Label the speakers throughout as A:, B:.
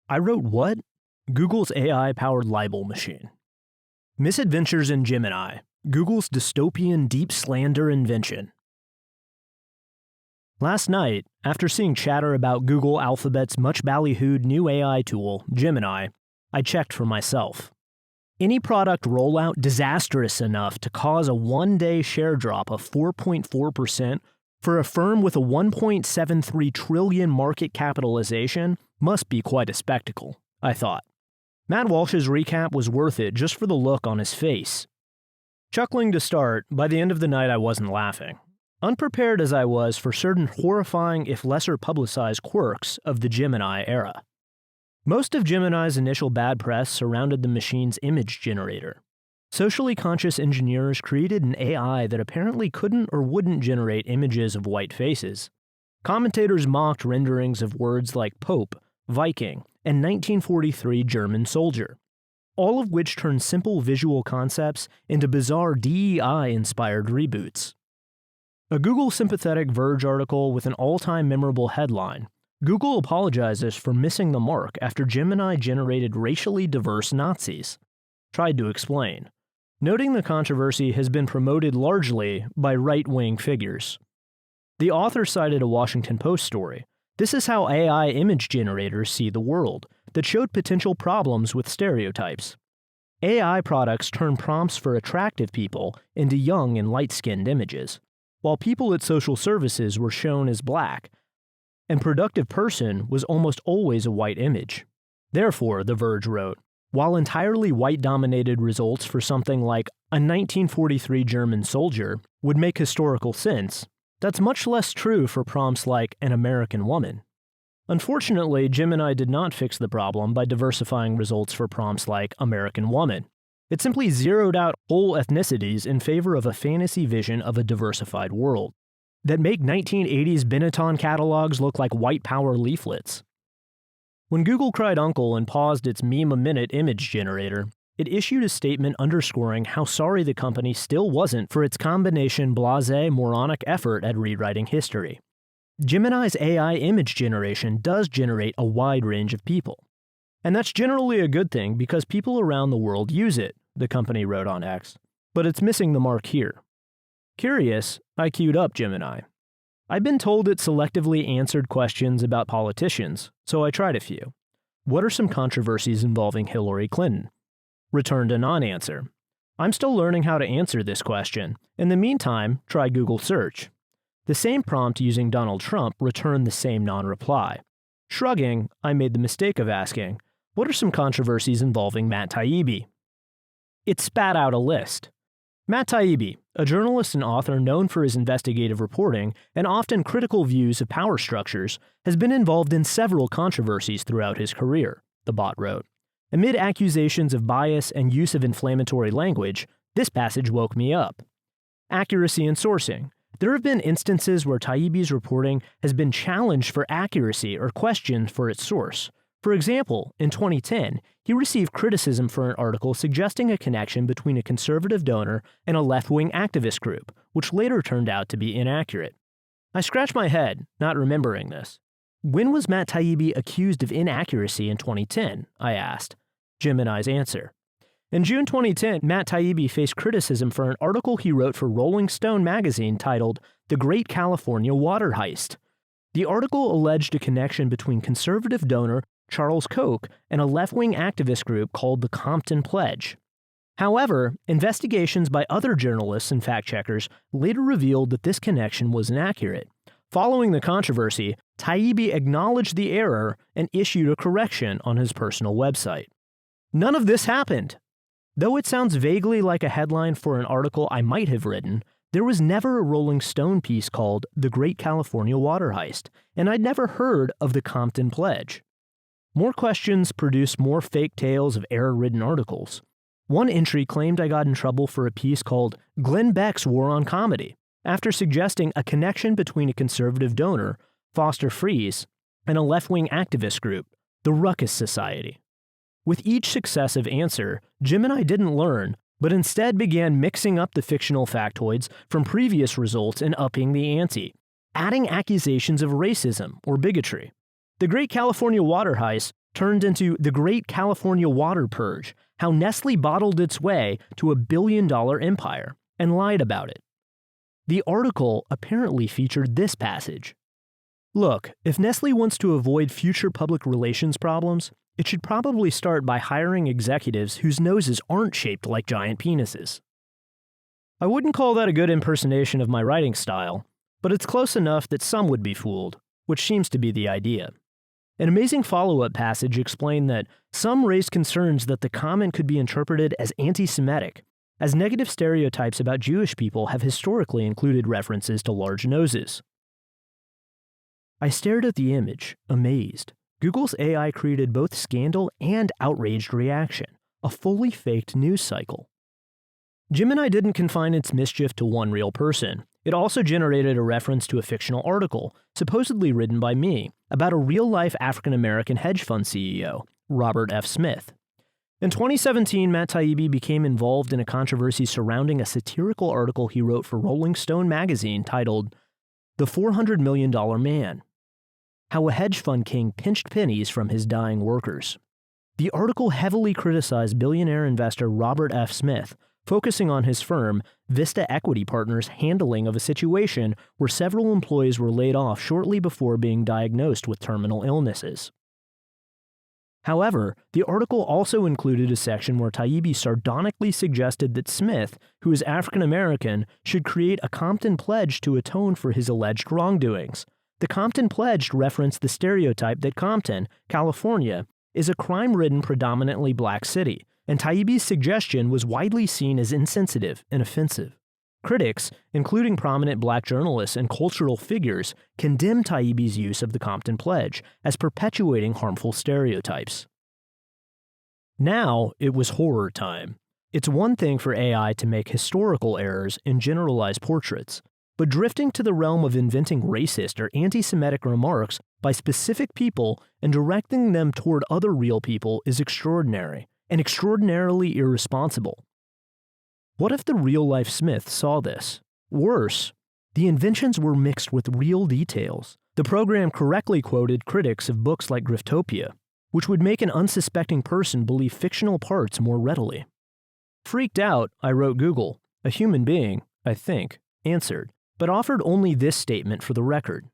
A: I wrote what? Google's AI-powered libel machine. Misadventures in Gemini, Google's dystopian deep slander invention. Last night, after seeing chatter about Google Alphabet's much ballyhooed new AI tool, Gemini, I checked for myself. Any product rollout disastrous enough to cause a one-day share drop of 4.4% for a firm with a 1.73 trillion market capitalization must be quite a spectacle, I thought. Matt Walsh's recap was worth it just for the look on his face. Chuckling to start, by the end of the night I wasn't laughing. Unprepared as I was for certain horrifying if lesser publicized quirks of the Gemini era. Most of Gemini's initial bad press surrounded the machine's image generator. Socially conscious engineers created an AI that apparently couldn't or wouldn't generate images of white faces. Commentators mocked renderings of words like Pope, Viking, and 1943 German soldier, all of which turned simple visual concepts into bizarre DEI-inspired reboots. A Google-sympathetic Verge article with an all-time memorable headline, Google apologizes for missing the mark after Gemini generated racially diverse Nazis, tried to explain, noting the controversy has been promoted largely by right-wing figures. The author cited a Washington Post story. This is how AI image generators see the world, that showed potential problems with stereotypes. AI products turn prompts for attractive people into young and light-skinned images, while people at social services were shown as black, and productive person was almost always a white image. Therefore, The Verge wrote, while entirely white-dominated results for something like a 1943 German soldier would make historical sense, that's much less true for prompts like an American woman. Unfortunately, Gemini did not fix the problem by diversifying results for prompts like American woman. It simply zeroed out whole ethnicities in favor of a fantasy vision of a diversified world that make 1980s Benetton catalogs look like white power leaflets. When Google cried uncle and paused its meme-a-minute image generator, it issued a statement underscoring how sorry the company still wasn't for its combination blasé moronic effort at rewriting history. Gemini's AI image generation does generate a wide range of people. And that's generally a good thing because people around the world use it, the company wrote on X. But it's missing the mark here. Curious, I queued up Gemini. I've been told it selectively answered questions about politicians, so I tried a few. What are some controversies involving Hillary Clinton? Returned a non-answer. I'm still learning how to answer this question. In the meantime, try Google search. The same prompt using Donald Trump returned the same non-reply. Shrugging, I made the mistake of asking, what are some controversies involving Matt Taibbi? It spat out a list. Matt Taibbi, a journalist and author known for his investigative reporting and often critical views of power structures, has been involved in several controversies throughout his career, the bot wrote. Amid accusations of bias and use of inflammatory language, this passage woke me up. Accuracy and sourcing. There have been instances where Taibbi's reporting has been challenged for accuracy or questioned for its source. For example, in 2010, he received criticism for an article suggesting a connection between a conservative donor and a left-wing activist group, which later turned out to be inaccurate. I scratched my head, not remembering this. When was Matt Taibbi accused of inaccuracy in 2010? I asked. Gemini's answer. In June 2010, Matt Taibbi faced criticism for an article he wrote for Rolling Stone magazine titled The Great California Water Heist. The article alleged a connection between conservative donor Charles Koch and a left-wing activist group called the Compton Pledge. However, investigations by other journalists and fact-checkers later revealed that this connection was inaccurate. Following the controversy, Taibbi acknowledged the error and issued a correction on his personal website. None of this happened. Though it sounds vaguely like a headline for an article I might have written, there was never a Rolling Stone piece called The Great California Water Heist, and I'd never heard of the Compton Pledge. More questions produced more fake tales of error-ridden articles. One entry claimed I got in trouble for a piece called Glenn Beck's War on Comedy, after suggesting a connection between a conservative donor, Foster Friess, and a left-wing activist group, the Ruckus Society. With each successive answer, Gemini didn't learn, but instead began mixing up the fictional factoids from previous results and upping the ante, adding accusations of racism or bigotry. The Great California Water Heist turned into the Great California Water Purge, how Nestle bottled its way to a billion-dollar empire, and lied about it. The article apparently featured this passage. Look, if Nestle wants to avoid future public relations problems, it should probably start by hiring executives whose noses aren't shaped like giant penises. I wouldn't call that a good impersonation of my writing style, but it's close enough that some would be fooled, which seems to be the idea. An amazing follow-up passage explained that some raised concerns that the comment could be interpreted as anti-Semitic, as negative stereotypes about Jewish people have historically included references to large noses. I stared at the image, amazed. Google's AI created both scandal and outraged reaction, a fully faked news cycle. Gemini didn't confine its mischief to one real person. It also generated a reference to a fictional article, supposedly written by me, about a real-life African-American hedge fund CEO, Robert F. Smith. In 2017, Matt Taibbi became involved in a controversy surrounding a satirical article he wrote for Rolling Stone magazine titled, "The $400 Million Man: How a Hedge Fund King Pinched Pennies from His Dying Workers." The article heavily criticized billionaire investor Robert F. Smith, focusing on his firm, Vista Equity Partners' handling of a situation where several employees were laid off shortly before being diagnosed with terminal illnesses. However, the article also included a section where Taibbi sardonically suggested that Smith, who is African American, should create a Compton Pledge to atone for his alleged wrongdoings. The Compton Pledge referenced the stereotype that Compton, California, is a crime-ridden predominantly black city, and Taibbi's suggestion was widely seen as insensitive and offensive. Critics, including prominent black journalists and cultural figures, condemned Taibbi's use of the Compton Pledge as perpetuating harmful stereotypes. Now it was horror time. It's one thing for AI to make historical errors and generalize portraits, but drifting to the realm of inventing racist or anti-Semitic remarks by specific people and directing them toward other real people is extraordinary, and extraordinarily irresponsible. What if the real-life Smith saw this? Worse, the inventions were mixed with real details. The program correctly quoted critics of books like Griftopia, which would make an unsuspecting person believe fictional parts more readily. Freaked out, I wrote Google. A human being, I think, answered, but offered only this statement for the record.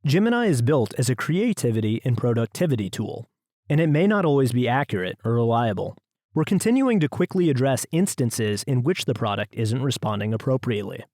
A: Gemini is built as a creativity and productivity tool, and it may not always be accurate or reliable. We're continuing to quickly address instances in which the product isn't responding appropriately.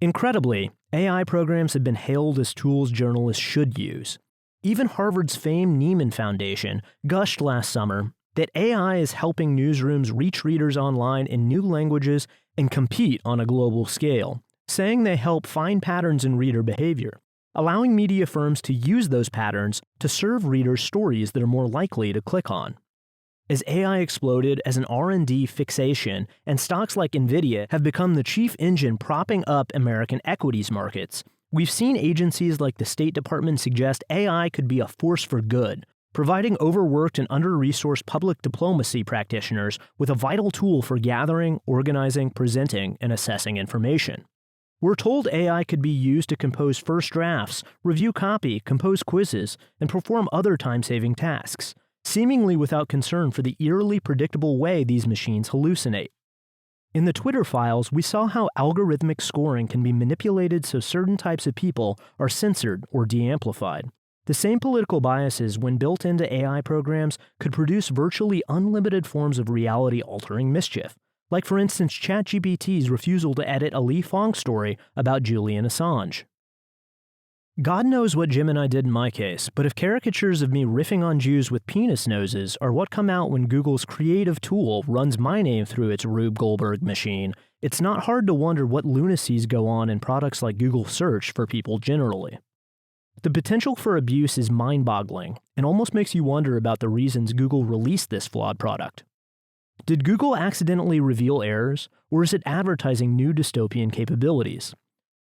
A: Incredibly, AI programs have been hailed as tools journalists should use. Even Harvard's famed Nieman Foundation gushed last summer that AI is helping newsrooms reach readers online in new languages and compete on a global scale, saying they help find patterns in reader behavior, allowing media firms to use those patterns to serve readers stories that are more likely to click on. As AI exploded as an R&D fixation and stocks like Nvidia have become the chief engine propping up American equities markets, we've seen agencies like the State Department suggest AI could be a force for good, providing overworked and under-resourced public diplomacy practitioners with a vital tool for gathering, organizing, presenting, and assessing information. We're told AI could be used to compose first drafts, review copy, compose quizzes, and perform other time-saving tasks, seemingly without concern for the eerily predictable way these machines hallucinate. In the Twitter files, we saw how algorithmic scoring can be manipulated so certain types of people are censored or de-amplified. The same political biases, when built into AI programs, could produce virtually unlimited forms of reality-altering mischief, like for instance ChatGPT's refusal to edit a Li Fong story about Julian Assange. God knows what Gemini did in my case, but if caricatures of me riffing on Jews with penis noses are what come out when Google's creative tool runs my name through its Rube Goldberg machine, it's not hard to wonder what lunacies go on in products like Google Search for people generally. The potential for abuse is mind-boggling and almost makes you wonder about the reasons Google released this flawed product. Did Google accidentally reveal errors, or is it advertising new dystopian capabilities?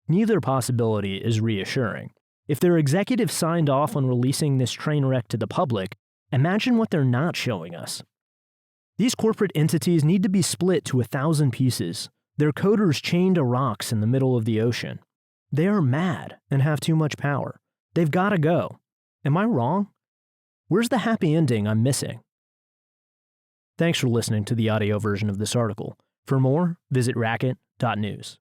A: Neither possibility is reassuring. If their executives signed off on releasing this train wreck to the public, imagine what they're not showing us. These corporate entities need to be split to 1,000 pieces, their coders chained to rocks in the middle of the ocean. They are mad and have too much power. They've got to go. Am I wrong? Where's the happy ending I'm missing? Thanks for listening to the audio version of this article. For more, visit racket.news.